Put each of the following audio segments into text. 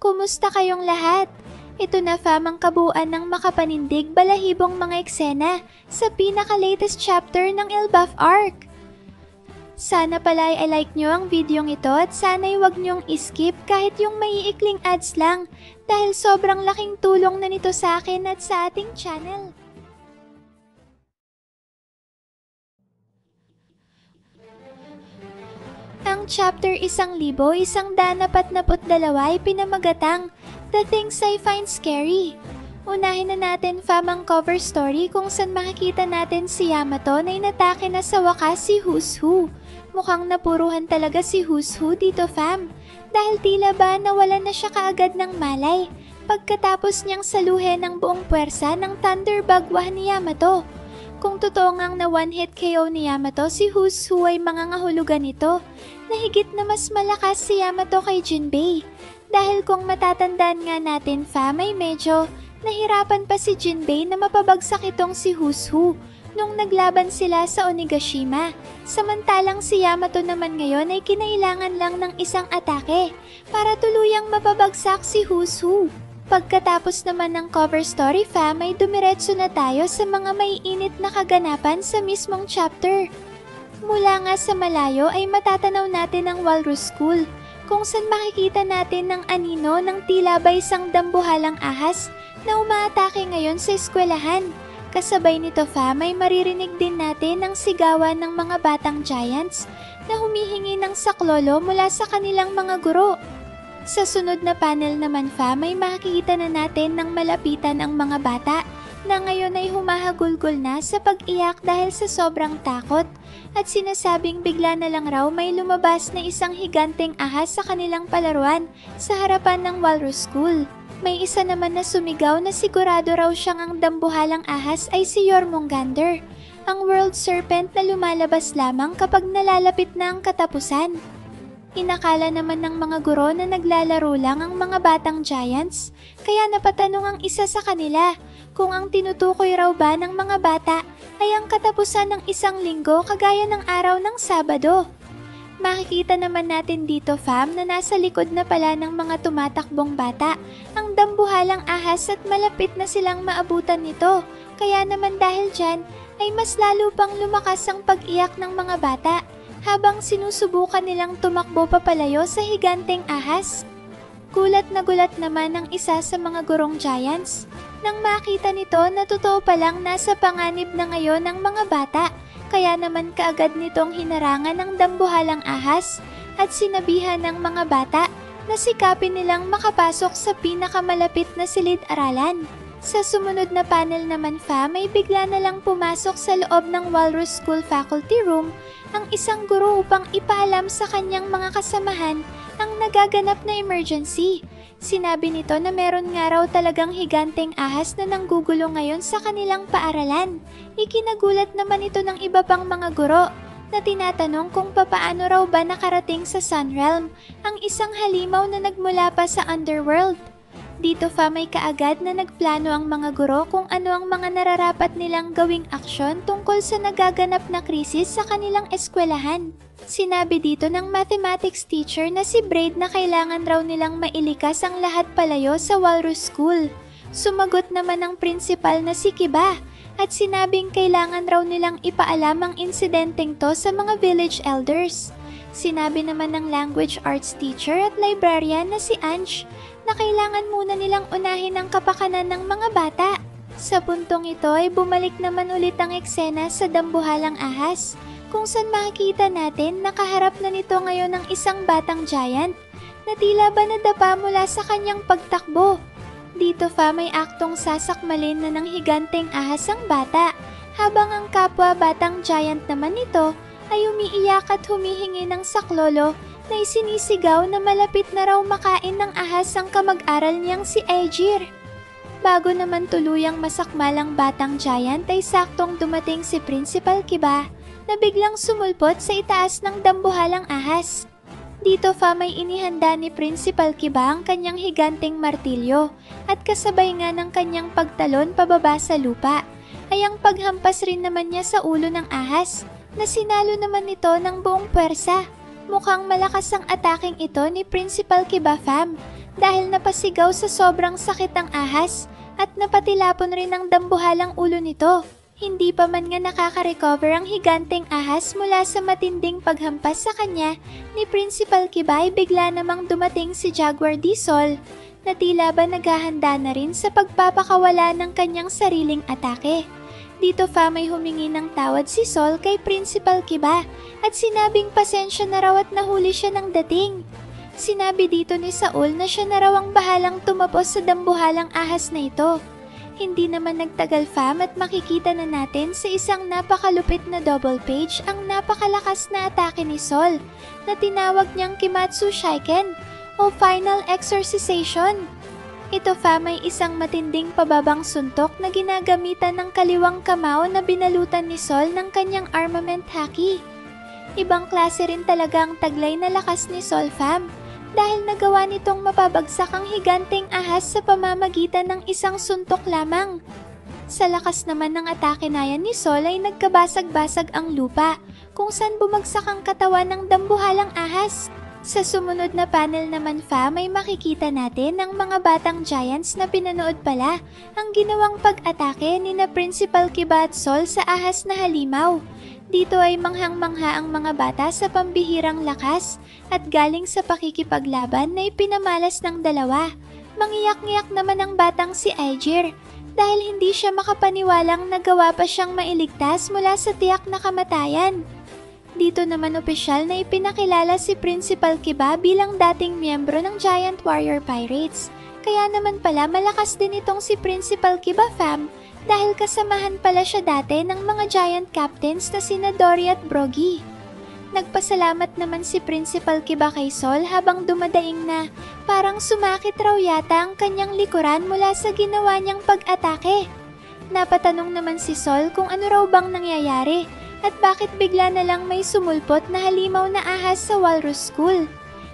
Kumusta kayong lahat? Ito na fam ang kabuuan ng makapanindig balahibong mga eksena sa pinaka-latest chapter ng Elbaf Arc. Sana pala ay like nyo ang videong ito at sana'y wag nyong skip kahit yung maiikling ads lang dahil sobrang laking tulong na nito sa akin at sa ating channel. Ang chapter 1142 ay pinamagatang The Things I Find Scary. Unahin na natin fam ang cover story kung saan makikita natin si Yamato na inatake na sa wakas si Who's Who. Mukhang napuruhan talaga si Who's Who dito fam dahil tila ba nawalan na siya kaagad ng malay pagkatapos niyang saluhin ng buong puwersa ng Thunderbug ni Yamato. Kung totoo ngang na one-hit KO ni Yamato, si Who's Who ay mangangahulugan nito na higit na mas malakas si Yamato kay Jinbei. Dahil kung matatandaan nga natin fam ay medyo nahirapan pa si Jinbei na mapabagsak itong si Who's Who nung naglaban sila sa Onigashima. Samantalang si Yamato naman ngayon ay kinailangan lang ng isang atake para tuluyang mapabagsak si Who's Who. Pagkatapos naman ng cover story fam ay dumiretso na tayo sa mga maiinit na kaganapan sa mismong chapter. Mula nga sa malayo ay matatanaw natin ang Walrus School kung saan makikita natin ng anino ng tila ba isang dambuhalang ahas na umaatake ngayon sa eskwelahan. Kasabay nito fam ay maririnig din natin ang sigawan ng mga batang giants na humihingi ng saklolo mula sa kanilang mga guro. Sa sunod na panel naman fam ay makikita na natin ng malapitan ang mga bata na ngayon ay humahagulgol na sa pag-iyak dahil sa sobrang takot at sinasabing bigla na lang raw may lumabas na isang higanteng ahas sa kanilang palaruan sa harapan ng Walrus School. May isa naman na sumigaw na sigurado raw siyang ang dambuhalang ahas ay si Jormungandr, ang world serpent na lumalabas lamang kapag nalalapit na ang katapusan. Inakala naman ng mga guro na naglalaro lang ang mga batang giants, kaya napatanong ang isa sa kanila kung ang tinutukoy raw ba ng mga bata ay ang katapusan ng isang linggo kagaya ng araw ng Sabado. Makikita naman natin dito fam na nasa likod na pala ng mga tumatakbong bata ang dambuhalang ahas at malapit na silang maabutan nito, kaya naman dahil dyan ay mas lalo pang lumakas ang pag-iyak ng mga bata habang sinusubukan nilang tumakbo papalayo sa higanteng ahas. Gulat na gulat naman ang isa sa mga gurong giants nang makita nito na totoo palang nasa panganib na ngayon ng mga bata, kaya naman kaagad nitong hinarangan ng dambuhalang ahas at sinabihan ng mga bata na sikapin nilang makapasok sa pinakamalapit na silid-aralan. Sa sumunod na panel naman fam ay bigla na lang pumasok sa loob ng Walrus School Faculty Room ang isang guro upang ipaalam sa kanyang mga kasamahan ang nagaganap na emergency. Sinabi nito na meron nga raw talagang higanteng ahas na nanggugulo ngayon sa kanilang paaralan. Ikinagulat naman ito ng iba pang mga guro na tinatanong kung papaano raw ba nakarating sa Sunrealm ang isang halimaw na nagmula pa sa Underworld. Dito fam ay kaagad na nagplano ang mga guro kung ano ang mga nararapat nilang gawing aksyon tungkol sa nagaganap na krisis sa kanilang eskwelahan. Sinabi dito ng mathematics teacher na si Braid na kailangan raw nilang mailikas ang lahat palayo sa Walrus School. Sumagot naman ang principal na si Kiba at sinabing kailangan raw nilang ipaalam ang insidenteng to sa mga village elders. Sinabi naman ng language arts teacher at librarian na si Ange na kailangan muna nilang unahin ang kapakanan ng mga bata. Sa puntong ito ay bumalik naman ulit ang eksena sa dambuhalang ahas kung saan makikita natin nakaharap na nito ngayon ng isang batang giant na tila ba nadapa mula sa kanyang pagtakbo. Dito fam may aktong sasakmalin na ng higanteng ahas ang bata habang ang kapwa batang giant naman nito ay umiiyak at humihingi ng saklolo na isinisigaw na malapit na raw makain ng ahas ang kamag-aral niyang si Aegir. Bago naman tuluyang masakmalang batang giant ay saktong dumating si Principal Kiba na biglang sumulpot sa itaas ng dambuhalang ahas. Dito fam ay inihanda ni Principal Kiba ang kanyang higanteng martilyo at kasabay nga ng kanyang pagtalon pababa sa lupa ay ang paghampas rin naman niya sa ulo ng ahas na sinalo naman ito ng buong puwersa. Mukhang malakas ang ataking ito ni Principal Kiba fam dahil napasigaw sa sobrang sakit ang ahas at napatilapon rin ang dambuhalang ulo nito. Hindi pa man nga nakaka-recover ang higanteng ahas mula sa matinding paghampas sa kanya ni Principal Kiba ay bigla namang dumating si Jaguar D. Sol na tila ba naghahanda na rin sa pagpapakawala ng kanyang sariling atake. Dito may humingi ng tawad si Sol kay Principal Kiba at sinabing pasensya na raw at nahuli siya ng dating. Sinabi dito ni Saul na siya na raw ang bahalang tumapos sa dambuhalang ahas na ito. Hindi naman nagtagal at makikita na natin sa isang napakalupit na double page ang napakalakas na atake ni Sol na tinawag niyang Kimatsu Shiken o Final Exorcisation. Ito may isang matinding pababang suntok na ginagamitan ng kaliwang kamao na binalutan ni Sol ng kanyang armament haki. Ibang klase rin talaga ang taglay na lakas ni Sol dahil nagawa nitong mapabagsak ang higanteng ahas sa pamamagitan ng isang suntok lamang. Sa lakas naman ng atake na yan ni Sol ay nagkabasag-basag ang lupa kung saan bumagsak ang katawan ng dambuhalang ahas. Sa sumunod na panel naman may makikita natin ang mga batang giants na pinanood pala ang ginawang pag-atake ni na Principal Kiba at Sol sa ahas na halimaw. Dito ay manghang-mangha ang mga bata sa pambihirang lakas at galing sa pakikipaglaban na ipinamalas ng dalawa. Mangiyak-ngiyak naman ang batang si Aegir dahil hindi siya makapaniwalang nagawa pa siyang mailigtas mula sa tiyak na kamatayan. Dito naman opisyal na ipinakilala si Principal Kiba bilang dating miyembro ng Giant Warrior Pirates. Kaya naman pala malakas din itong si Principal Kiba dahil kasamahan pala siya dati ng mga giant captains na sina Dory at Brogy. Nagpasalamat naman si Principal Kiba kay Sol habang dumadaing na parang sumakit raw yata ang kanyang likuran mula sa ginawa niyang pag-atake. Napatanong naman si Sol kung ano raw bang nangyayari at bakit bigla na lang may sumulpot na halimaw na ahas sa Walrus School.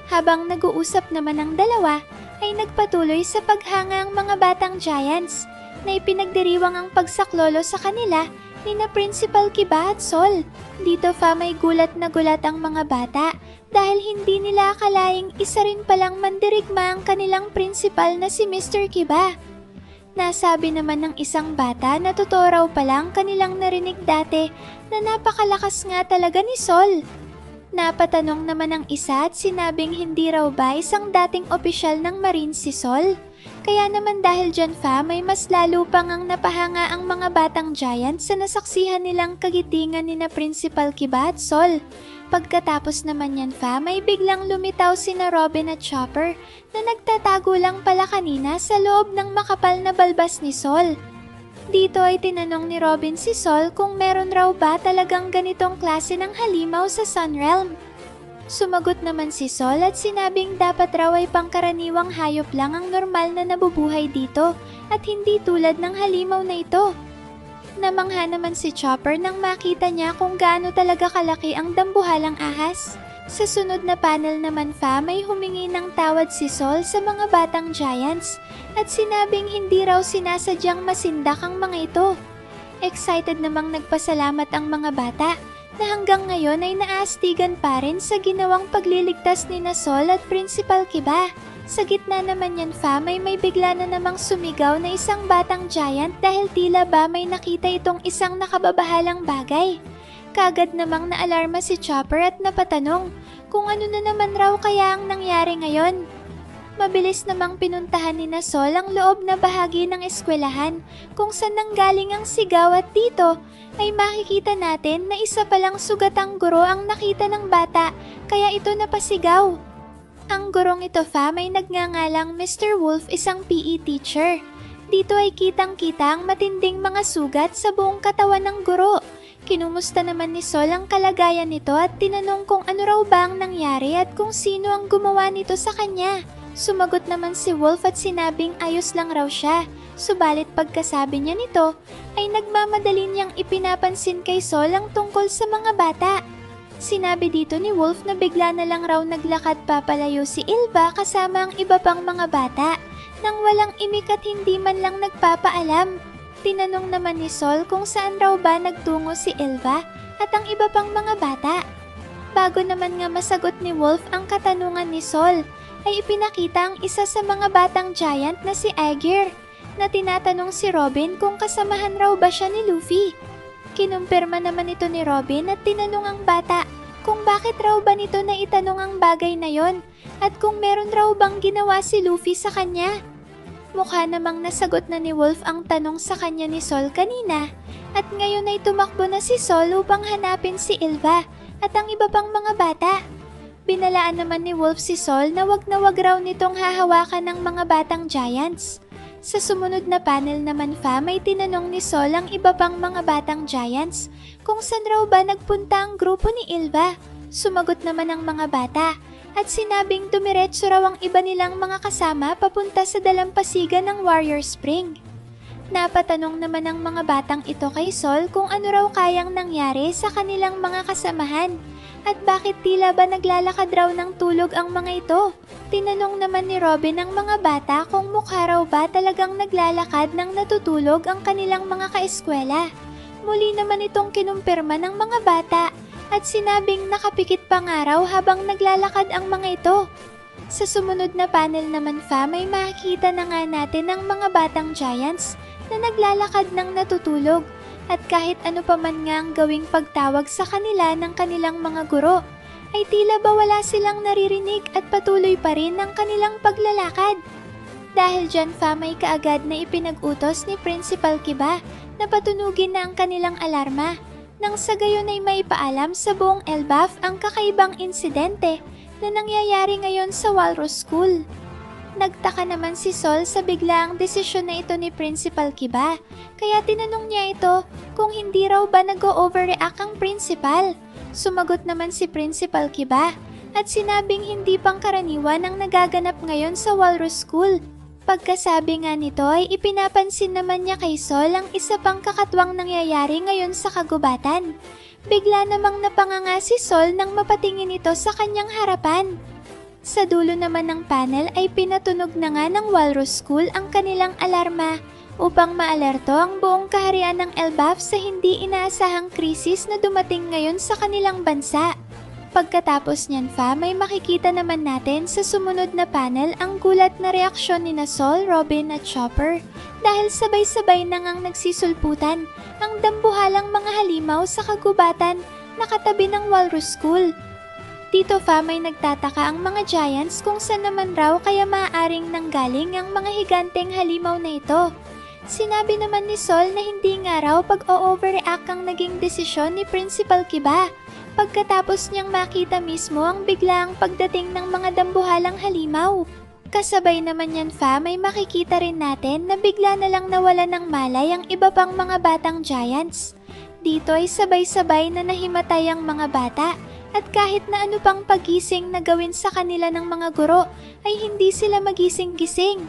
Habang nag-uusap naman ang dalawa ay nagpatuloy sa paghanga ang mga batang giants na ipinagdiriwang ang pagsaklolo sa kanila ni na Principal Kiba at Sol. Dito may gulat na gulat ang mga bata dahil hindi nila akalaing isa rin palang mandirigma ang kanilang principal na si Mr. Kiba. Nasabi naman ng isang bata na totoo raw palang kanilang narinig dati na napakalakas nga talaga ni Sol. Napatanong naman ang isa at sinabing hindi raw ba isang dating opisyal ng Marines si Sol. Kaya naman dahil dyan may mas lalo pang ang napahanga ang mga batang giant sa nasaksihan nilang kagitingan ni na Principal Kiba at Sol. Pagkatapos naman yan may biglang lumitaw sina Robin at Chopper na nagtatago lang pala kanina sa loob ng makapal na balbas ni Sol. Dito ay tinanong ni Robin si Sol kung meron raw ba talagang ganitong klase ng halimaw sa Sunrealm. Sumagot naman si Sol at sinabing dapat raw ay pangkaraniwang hayop lang ang normal na nabubuhay dito at hindi tulad ng halimaw na ito. Namangha naman si Chopper nang makita niya kung gaano talaga kalaki ang dambuhalang ahas. Sa sunod na panel naman may humingi ng tawad si Sol sa mga batang giants at sinabing hindi raw sinasadyang masindak ang mga ito. Excited namang nagpasalamat ang mga bata na hanggang ngayon ay naastigan pa rin sa ginawang pagliligtas ni na Sol at Principal Kiba. Sa gitna naman yan may bigla na namang sumigaw na isang batang giant dahil tila ba may nakita itong isang nakababahalang bagay. Kagad namang naalarma si Chopper at napatanong kung ano na naman raw kaya ang nangyari ngayon. Mabilis namang pinuntahan ni na Sol ang loob na bahagi ng eskwelahan kung saan nanggaling ang sigaw at dito ay makikita natin na isa palang sugatang guro ang nakita ng bata kaya ito napasigaw. Ang gurong ito may nagngangalang Mr. Wolf, isang PE teacher. Dito ay kitang-kita ang matinding mga sugat sa buong katawan ng guro. Kinumusta naman ni Sol ang kalagayan nito at tinanong kung ano raw ba ang nangyari at kung sino ang gumawa nito sa kanya. Sumagot naman si Wolf at sinabing ayos lang raw siya. Subalit pagkasabi niya nito ay nagmamadali niyang ipinapansin kay Sol ang tungkol sa mga bata. Sinabi dito ni Wolf na bigla na lang raw naglakad papalayo si Ilva kasama ang iba pang mga bata nang walang imik at hindi man lang nagpapaalam. Tinanong naman ni Sol kung saan raw ba nagtungo si Ilva at ang iba pang mga bata. Bago naman nga masagot ni Wolf ang katanungan ni Sol, ay ipinakita ang isa sa mga batang giant na si Aegir, na tinatanong si Robin kung kasamahan raw ba siya ni Luffy. Kinumpirma naman ito ni Robin at tinanong ang bata kung bakit raw ba nito na itanong ang bagay na yon at kung meron raw bang ginawa si Luffy sa kanya. Mukha namang nasagot na ni Wolf ang tanong sa kanya ni Sol kanina at ngayon ay tumakbo na si Sol upang hanapin si Ilva at ang iba pang mga bata. Binalaan naman ni Wolf si Sol na wag raw nitong hahawakan ng mga batang giants. Sa sumunod na panel naman may tinanong ni Sol ang iba pang mga batang giants kung saan raw ba nagpunta ang grupo ni Ilva. Sumagot naman ang mga bata at sinabing dumiretso raw ang iba nilang mga kasama papunta sa dalampasigan ng Warrior Spring. Napatanong naman ang mga batang ito kay Sol kung ano raw kayang nangyari sa kanilang mga kasamahan at bakit tila ba naglalakad raw ng tulog ang mga ito. Tinanong naman ni Robin ang mga bata kung mukha raw ba talagang naglalakad ng natutulog ang kanilang mga kaeskwela. Muli naman itong kinumpirma ng mga bata at sinabing nakapikit pa nga raw habang naglalakad ang mga ito. Sa sumunod na panel naman may makikita na nga natin ang mga batang giants na naglalakad ng natutulog at kahit ano pa man nga ang gawing pagtawag sa kanila ng kanilang mga guro, ay tila ba wala silang naririnig at patuloy pa rin ang kanilang paglalakad. Dahil dyan may kaagad na ipinag-utos ni Principal Kiba na patunugin na ang kanilang alarma nang sa gayon ay maipaalam sa buong Elbaf ang kakaibang insidente na nangyayari ngayon sa Walrus School. Nagtaka naman si Sol sa biglaang desisyon na ito ni Principal Kiba, kaya tinanong niya ito kung hindi raw ba nag-overreact ang principal. Sumagot naman si Principal Kiba at sinabing hindi pangkaraniwan ang nagaganap ngayon sa Walrus School. Pagkasabi nga nito ay ipinapansin naman niya kay Sol ang isa pang kakatwang nangyayari ngayon sa kagubatan. Bigla namang napanganga si Sol nang mapatingin ito sa kanyang harapan. Sa dulo naman ng panel ay pinatunog na nga ng Walrus School ang kanilang alarma upang maalerto ang buong kaharian ng Elbaf sa hindi inaasahang krisis na dumating ngayon sa kanilang bansa. Pagkatapos niyan may makikita naman natin sa sumunod na panel ang gulat na reaksyon ni Sol, Robin at Chopper dahil sabay-sabay na ngang nagsisulputan ang dambuhalang mga halimaw sa kagubatan na katabi ng Walrus School. Dito may nagtataka ang mga giants kung saan naman raw kaya maaaring nanggaling ang mga higanteng halimaw na ito. Sinabi naman ni Sol na hindi nga raw pag-o-overreact ang naging desisyon ni Principal Kiba pagkatapos niyang makita mismo ang biglaang pagdating ng mga dambuhalang halimaw. Kasabay naman yan may makikita rin natin na bigla na lang nawalan ng malay ang iba pang mga batang giants. Dito ay sabay-sabay na nahimatay ang mga bata at kahit na ano pang pagising na gawin sa kanila ng mga guro ay hindi sila magising-gising.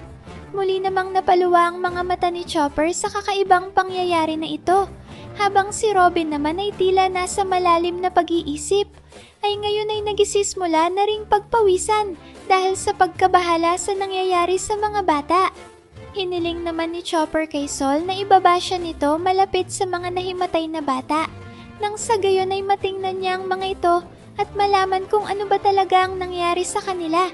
Muli namang napaluwa ang mga mata ni Chopper sa kakaibang pangyayari na ito, habang si Robin naman ay tila nasa malalim na pag-iisip, ay ngayon ay nagisismula na ring pagpawisan dahil sa pagkabahala sa nangyayari sa mga bata. Hiniling naman ni Chopper kay Sol na ibaba siya nito malapit sa mga nahimatay na bata, nang sa gayon ay matingnan niya ang mga ito at malaman kung ano ba talaga ang nangyari sa kanila.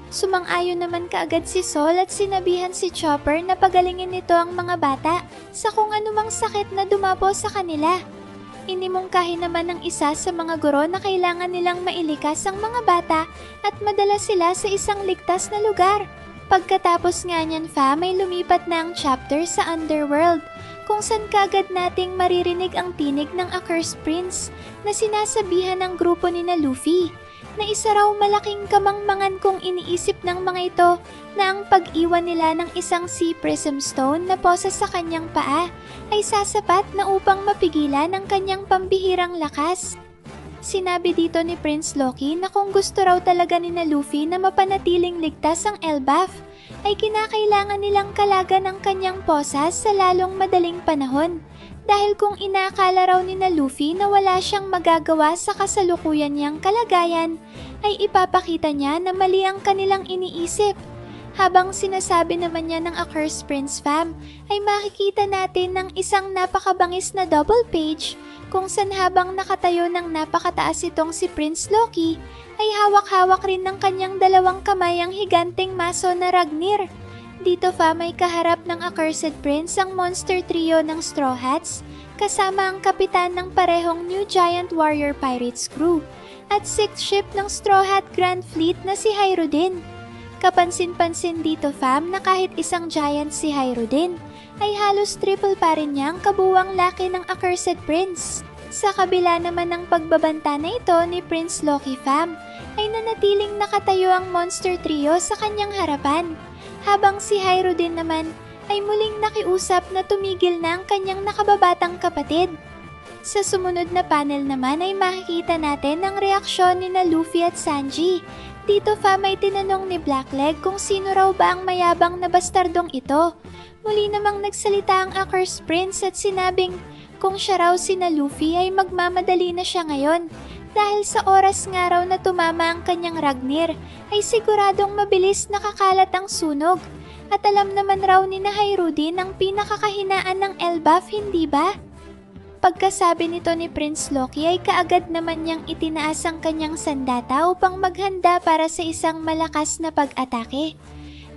Sumang-ayon naman kaagad si Sol at sinabihan si Chopper na pagalingin nito ang mga bata sa kung anumang sakit na dumapo sa kanila. Inimungkahi naman ng isa sa mga guro na kailangan nilang mailikas ang mga bata at madala sila sa isang ligtas na lugar. Pagkatapos nga niyan may lumipat na ang chapter sa Underworld, kung saan kaagad nating maririnig ang tinig ng Accursed Prince na sinasabihan ng grupo ni na Luffy na isa raw malaking kamangmangan kung iniisip ng mga ito na ang pag-iwan nila ng isang Sea Prism Stone na posa sa kanyang paa ay sasapat na upang mapigilan ang kanyang pambihirang lakas. Sinabi dito ni Prince Loki na kung gusto raw talaga ni na Luffy na mapanatiling ligtas ang Elbaf, ay kinakailangan nilang kalagan ang kanyang posas sa lalong madaling panahon. Dahil kung inaakala raw ni na Luffy na wala siyang magagawa sa kasalukuyan niyang kalagayan, ay ipapakita niya na mali ang kanilang iniisip. Habang sinasabi naman niya ng Accursed Prince fam, ay makikita natin ng isang napakabangis na double page kung saan habang nakatayo ng napakataas itong si Prince Loki, ay hawak-hawak rin ng kanyang dalawang kamay ang higanteng maso na Ragnir. Dito fam ay kaharap ng Accursed Prince ang monster trio ng Straw Hats, kasama ang kapitan ng parehong New Giant Warrior Pirates crew, at 6th ship ng Straw Hat Grand Fleet na si Hiro din. Kapansin-pansin dito fam na kahit isang giant si Hiro din, ay halos triple pa rin niya ang kabuwang laki ng Accursed Prince. Sa kabila naman ng pagbabanta na ito ni Prince Loki fam, ay nanatiling nakatayo ang monster trio sa kanyang harapan, habang si Hiro din naman ay muling nakiusap na tumigil na ang kanyang nakababatang kapatid. Sa sumunod na panel naman ay makikita natin ang reaksyon ni na Luffy at Sanji. Dito fam ay tinanong ni Blackleg kung sino raw ba ang mayabang na bastardong ito. Muli namang nagsalita ang Accursed Prince at sinabing kung siya raw sina Luffy ay magmamadali na siya ngayon. Dahil sa oras nga raw na tumama ang kanyang Ragnir ay siguradong mabilis nakakalat ang sunog. At alam naman raw ni na Hiro din ang pinakakahinaan ng Elbaf, hindi ba? Pagkasabi nito ni Prince Loki ay kaagad naman niyang itinaas ang kanyang sandata upang maghanda para sa isang malakas na pag-atake.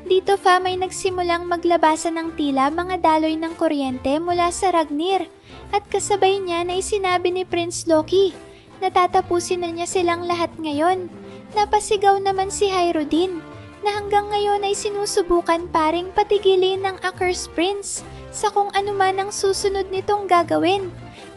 Dito fam ay nagsimulang maglabasan ng tila mga daloy ng kuryente mula sa Ragnir at kasabay niya na sinabi ni Prince Loki na tatapusin na niya silang lahat ngayon. Napasigaw naman si Hiro din na hanggang ngayon ay sinusubukan pa ring patigilin ng Accursed Prince sa kung ano man ang susunod nitong gagawin.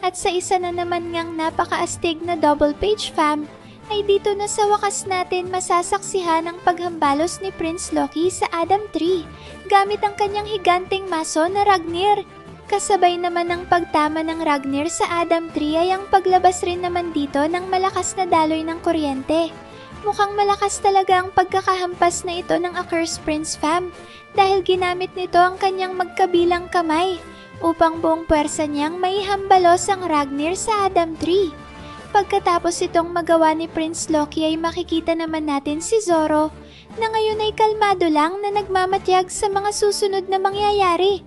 At sa isa na naman ngang napakaastig na double page fam, ay dito na sa wakas natin masasaksihan ang paghambalos ni Prince Loki sa Adam Tree gamit ang kanyang higanteng maso na Ragnir. Kasabay naman ng pagtama ng Ragnir sa Adam Tree ay ang paglabas rin naman dito ng malakas na daloy ng kuryente. Mukhang malakas talaga ang pagkakahampas na ito ng Accursed Prince fam dahil ginamit nito ang kanyang magkabilang kamay upang buong puwersa niyang maihambalos ang Ragnir sa Adam Tree. Pagkatapos itong magawa ni Prince Loki ay makikita naman natin si Zoro na ngayon ay kalmado lang na nagmamatyag sa mga susunod na mangyayari.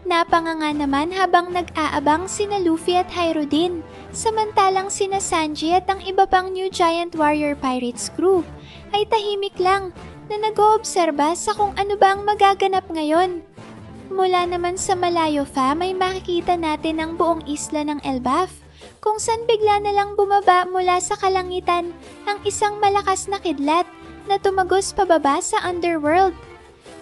Napanganga naman habang nag-aabang sina Luffy at Hiro din, samantalang sina Sanji at ang iba pang New Giant Warrior Pirates crew ay tahimik lang na nag-oobserba sa kung ano ba ang magaganap ngayon. Mula naman sa malayo fam ay makikita natin ang buong isla ng Elbaf kung saan bigla na lang bumaba mula sa kalangitan ang isang malakas na kidlat na tumagos pababa sa underworld.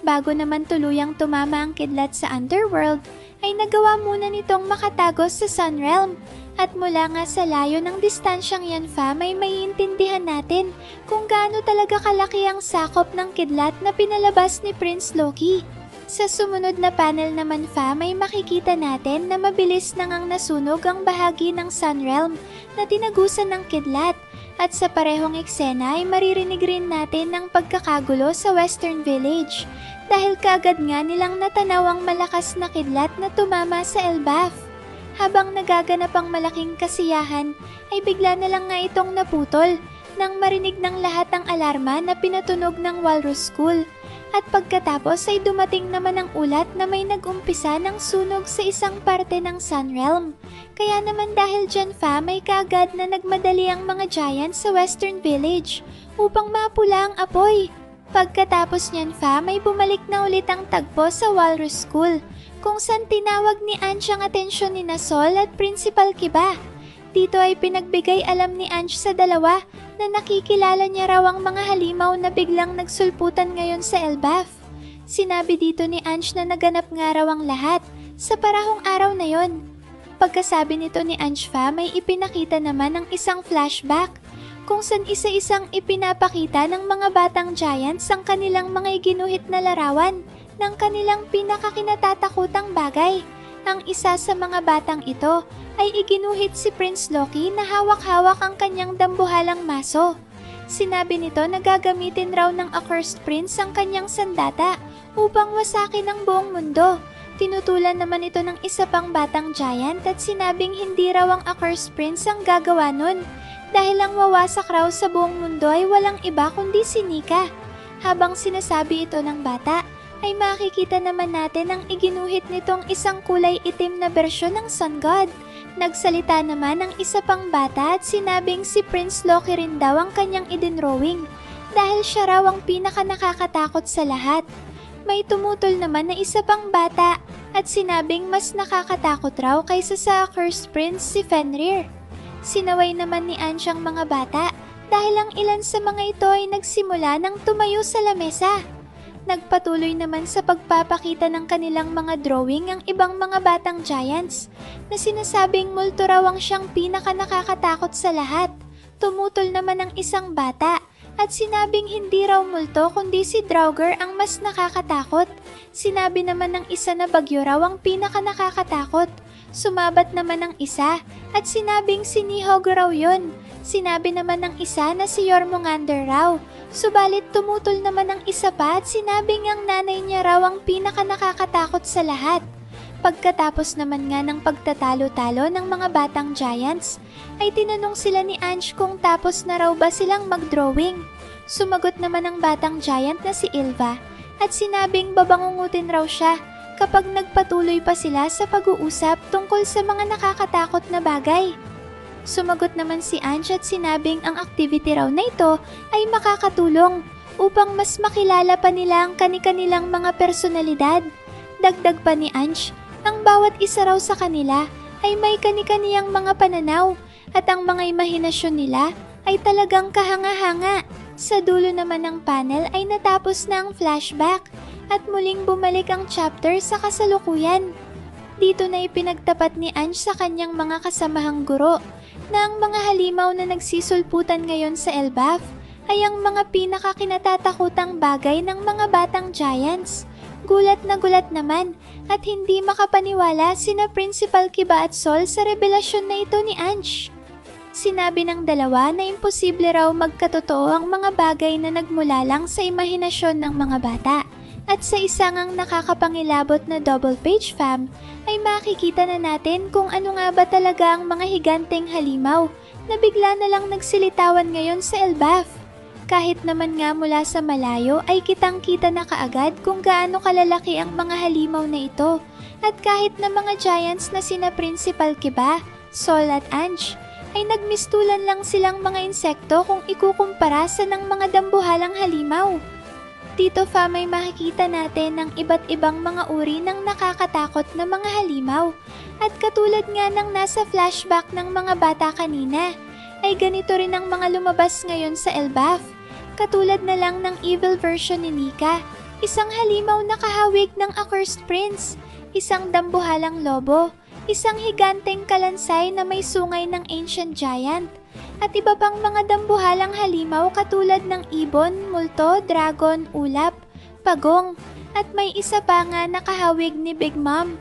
Bago naman tuluyang tumama ang kidlat sa underworld ay nagawa muna nitong makatagos sa Sunrealm at mula nga sa layo ng distansyang yan fam ay maiintindihan natin kung gaano talaga kalaki ang sakop ng kidlat na pinalabas ni Prince Loki. Sa sumunod na panel naman fam ay makikita natin na mabilis nang nasunog ang bahagi ng Sunrealm na tinagusan ng kidlat at sa parehong eksena ay maririnig rin natin ang pagkakagulo sa Western Village dahil kaagad nga nilang natanaw ang malakas na kidlat na tumama sa Elbaf. Habang nagaganap ang malaking kasiyahan ay bigla na lang nga itong naputol nang marinig ng lahat ang alarma na pinatunog ng Walrus School. At pagkatapos ay dumating naman ang ulat na may nag-umpisa ng sunog sa isang parte ng Sunrealm. Kaya naman dahil dyan fam ay kaagad na nagmadali ang mga giants sa Western Village upang mapula ang apoy. Pagkatapos niyan fam ay bumalik na ulit ang tagpo sa Walrus School kung saan tinawag ni Ange ang atensyon ni Sol at Principal Kiba. Dito ay pinagbigay alam ni Ange sa dalawa na nakikilala niya raw ang mga halimaw na biglang nagsulputan ngayon sa Elbaf. Sinabi dito ni Ange na naganap nga raw ang lahat sa parahong araw na yon. Pagkasabi nito ni Ange fam ay ipinakita naman ang isang flashback kung saan isa-isang ipinapakita ng mga batang giants ang kanilang mga iginuhit na larawan ng kanilang pinakakinatatakutang bagay. Ang isa sa mga batang ito ay iginuhit si Prince Loki na hawak-hawak ang kanyang dambuhalang maso. Sinabi nito na gagamitin raw ng Accursed Prince ang kanyang sandata upang wasakin ang buong mundo. Tinutulan naman ito ng isa pang batang giant at sinabing hindi raw ang Accursed Prince ang gagawa nun dahil ang wawasak raw sa buong mundo ay walang iba kundi si Nika. Habang sinasabi ito ng bata, ay makikita naman natin ang iginuhit nitong isang kulay itim na bersyon ng Sun God. Nagsalita naman ang isa pang bata at sinabing si Prince Loki rin daw ang kanyang idinrowing dahil siya raw ang pinaka nakakatakot sa lahat. May tumutol naman na isa pang bata at sinabing mas nakakatakot raw kaysa sa Cursed Prince si Fenrir. Sinaway naman ni Ange ang mga bata dahil ang ilan sa mga ito ay nagsimula ng tumayo sa lamesa. Nagpatuloy naman sa pagpapakita ng kanilang mga drawing ang ibang mga batang giants na sinasabing multo raw ang siyang pinaka nakakatakot sa lahat. Tumutol naman ang isang bata at sinabing hindi raw multo kundi si Draugr ang mas nakakatakot. Sinabi naman ng isa na bagyo raw ang pinaka nakakatakot. Sumabat naman ng isa at sinabing si Nihog raw yun. Sinabi naman ng isa na si Jormungandr raw. Subalit tumutol naman ng isa pa at sinabing ang nanay niya raw ang pinaka nakakatakot sa lahat. Pagkatapos naman nga ng pagtatalo-talo ng mga batang giants, ay tinanong sila ni Ange kung tapos na raw ba silang mag-drawing. Sumagot naman ang batang giant na si Ylva at sinabing babangungutin raw siya kapag nagpatuloy pa sila sa pag-uusap tungkol sa mga nakakatakot na bagay. Sumagot naman si Ange at sinabing ang activity raw na ito ay makakatulong upang mas makilala pa nila ang kani-kanilang mga personalidad. Dagdag pa ni Ange, ang bawat isa raw sa kanila ay may kani-kaniyang mga pananaw at ang mga imahinasyon nila ay talagang kahanga-hanga. Sa dulo naman ng panel ay natapos na ang flashback at muling bumalik ang chapter sa kasalukuyan. Dito na ipinagtapat ni Ange sa kanyang mga kasamahang guro na ang mga halimaw na nagsisulputan ngayon sa Elbaf ay ang mga pinakakinatatakutang bagay ng mga batang giants. Gulat na gulat naman at hindi makapaniwala sina Principal Kiba at Sol sa revelasyon na ito ni Ange. Sinabi ng dalawa na imposible raw magkatotoo ang mga bagay na nagmula lang sa imahinasyon ng mga bata. At sa isang ang nakakapangilabot na double page fam, ay makikita na natin kung ano nga ba talaga ang mga higanteng halimaw na bigla na lang nagsilitawan ngayon sa Elbaf. Kahit naman nga mula sa malayo ay kitang-kita na kaagad kung gaano kalalaki ang mga halimaw na ito. At kahit na mga giants na sina Principal Kiba, Sol at Ange, ay nagmistulan lang silang mga insekto kung ikukumpara sa ng mga dambuhalang halimaw. Dito fa may makikita natin ng iba't ibang mga uri ng nakakatakot na mga halimaw. At katulad nga ng nasa flashback ng mga bata kanina, ay ganito rin ang mga lumabas ngayon sa Elbaf. Katulad na lang ng evil version ni Nika, isang halimaw na kahawig ng Accursed Prince, isang dambuhalang lobo, isang higanteng kalansay na may sungay ng Ancient Giant, at iba pang mga dambuhalang halimaw katulad ng ibon, multo, dragon, ulap, pagong, at may isa pa nga nakahawig ni Big Mom.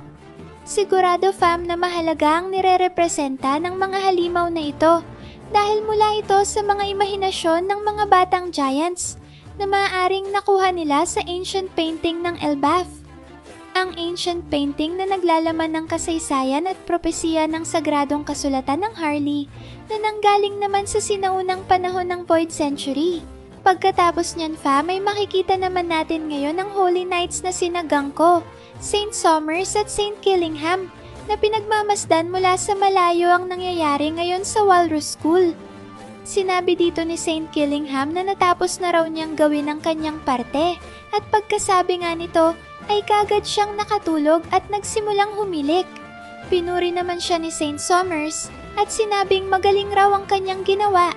Sigurado fam na mahalaga ang nire-representa ng mga halimaw na ito dahil mula ito sa mga imahinasyon ng mga batang giants na maaaring nakuha nila sa ancient painting ng Elbaf. Ang ancient painting na naglalaman ng kasaysayan at propesiya ng sagradong kasulatan ng Harley na nanggaling naman sa sinaunang panahon ng Void Century. Pagkatapos niyan fa, may makikita naman natin ngayon ang Holy Knights na sina Gangko, Saint Somers at Saint Killingham na pinagmamasdan mula sa malayo ang nangyayari ngayon sa Walrus School. Sinabi dito ni Saint Killingham na natapos na raw niyang gawin ang kanyang parte at pagkasabi nga nito ay kagad siyang nakatulog at nagsimulang humilik. Pinuri naman siya ni Saint Somers at sinabing magaling raw ang kanyang ginawa.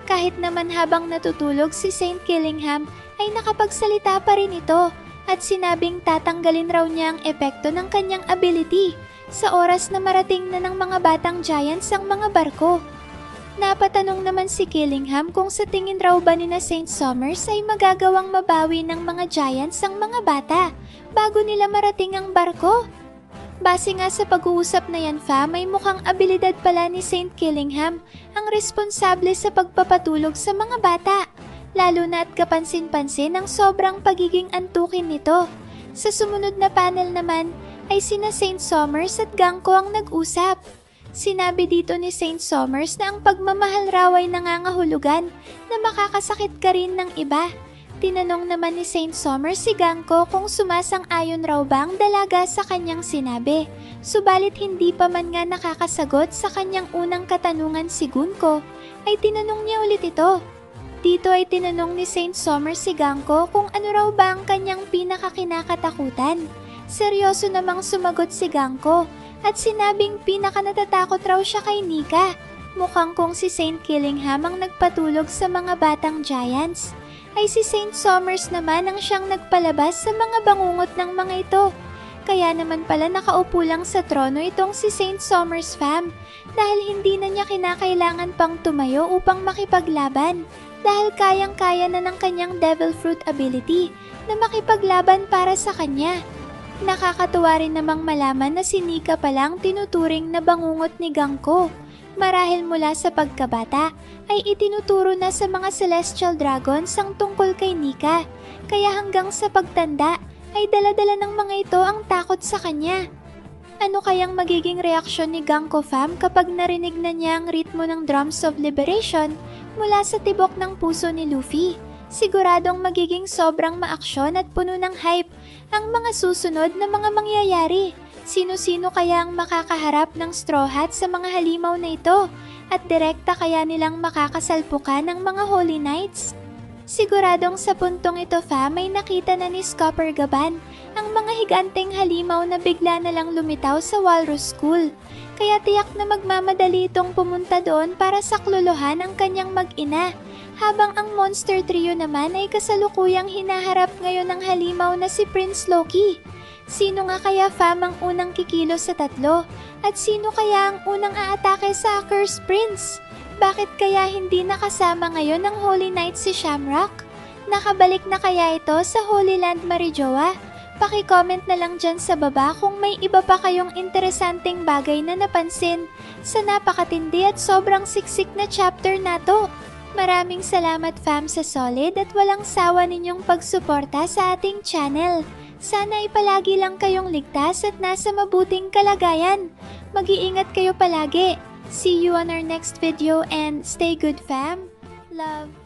Kahit naman habang natutulog si Saint Killingham ay nakapagsalita pa rin ito at sinabing tatanggalin raw niya ang epekto ng kanyang ability sa oras na marating na ng mga batang giants ang mga barko. Napatanong naman si Killingham kung sa tingin raw ba ni na Saint Somers ay magagawang mabawi ng mga giants ang mga bata bago nila marating ang barko. Base nga sa pag-uusap na yan fa, may mukhang abilidad pala ni Saint Killingham ang responsable sa pagpapatulog sa mga bata, lalo na at kapansin-pansin ang sobrang pagiging antukin nito. Sa sumunod na panel naman ay sina Saint Somers at Gangko ang nag-usap. Sinabi dito ni Saint Somers na ang pagmamahal raw ay nangangahulugan na makakasakit ka rin ng iba. Tinanong naman ni Saint Somers si Ganko kung sumasang-ayon raw ba ang dalaga sa kanyang sinabi. Subalit hindi pa man nga nakakasagot sa kanyang unang katanungan si Gunko, ay tinanong niya ulit ito. Dito ay tinanong ni Saint Somers si Ganko kung ano raw ba ang kanyang pinakakinakatakutan. Seryoso namang sumagot si Ganko at sinabing pinakanatatakot raw siya kay Nika. Mukhang kung si Saint Killingham ang nagpatulog sa mga batang giants, ay si Saint Somers naman ang siyang nagpalabas sa mga bangungot ng mga ito. Kaya naman pala nakaupo lang sa trono itong si Saint Somers fam dahil hindi na niya kinakailangan pang tumayo upang makipaglaban dahil kayang-kaya na ng kanyang devil fruit ability na makipaglaban para sa kanya. Nakakatuwa rin namang malaman na si Nika palang tinuturing na bangungot ni Ganko. Marahil mula sa pagkabata ay itinuturo na sa mga celestial dragons ang tungkol kay Nika, kaya hanggang sa pagtanda ay daladala ng mga ito ang takot sa kanya. Ano kayang magiging reaksyon ni Ganko fam kapag narinig na niya ang ritmo ng Drums of Liberation mula sa tibok ng puso ni Luffy? Siguradong magiging sobrang maaksyon at puno ng hype ang mga susunod na mga mangyayari. Sino-sino kaya ang makakaharap ng Straw Hat sa mga halimaw na ito at direkta kaya nilang makakasalpukan ng mga Holy Knights? Siguradong sa puntong ito fam may nakita na ni Scopper Gaban ang mga higanteng halimaw na bigla na lang lumitaw sa Walrus School. Kaya tiyak na magmamadali itong pumunta doon para saklolohan ang kanyang mag-ina. Habang ang Monster Trio naman ay kasalukuyang hinaharap ngayon ng halimaw na si Prince Loki. Sino nga kaya fam ang unang kikilos sa tatlo? At sino kaya ang unang aatake sa Cursed Prince? Bakit kaya hindi nakasama ngayon ng Holy Knight si Shamrock? Nakabalik na kaya ito sa Holy Land Marijoa? Paki-comment na lang dyan sa baba kung may iba pa kayong interesanteng bagay na napansin sa napakatindi at sobrang siksik na chapter na to. Maraming salamat fam sa solid at walang sawa ninyong pagsuporta sa ating channel. Sana ay palagi lang kayong ligtas at nasa mabuting kalagayan. Mag-iingat kayo palagi. See you on our next video and stay good fam. Love.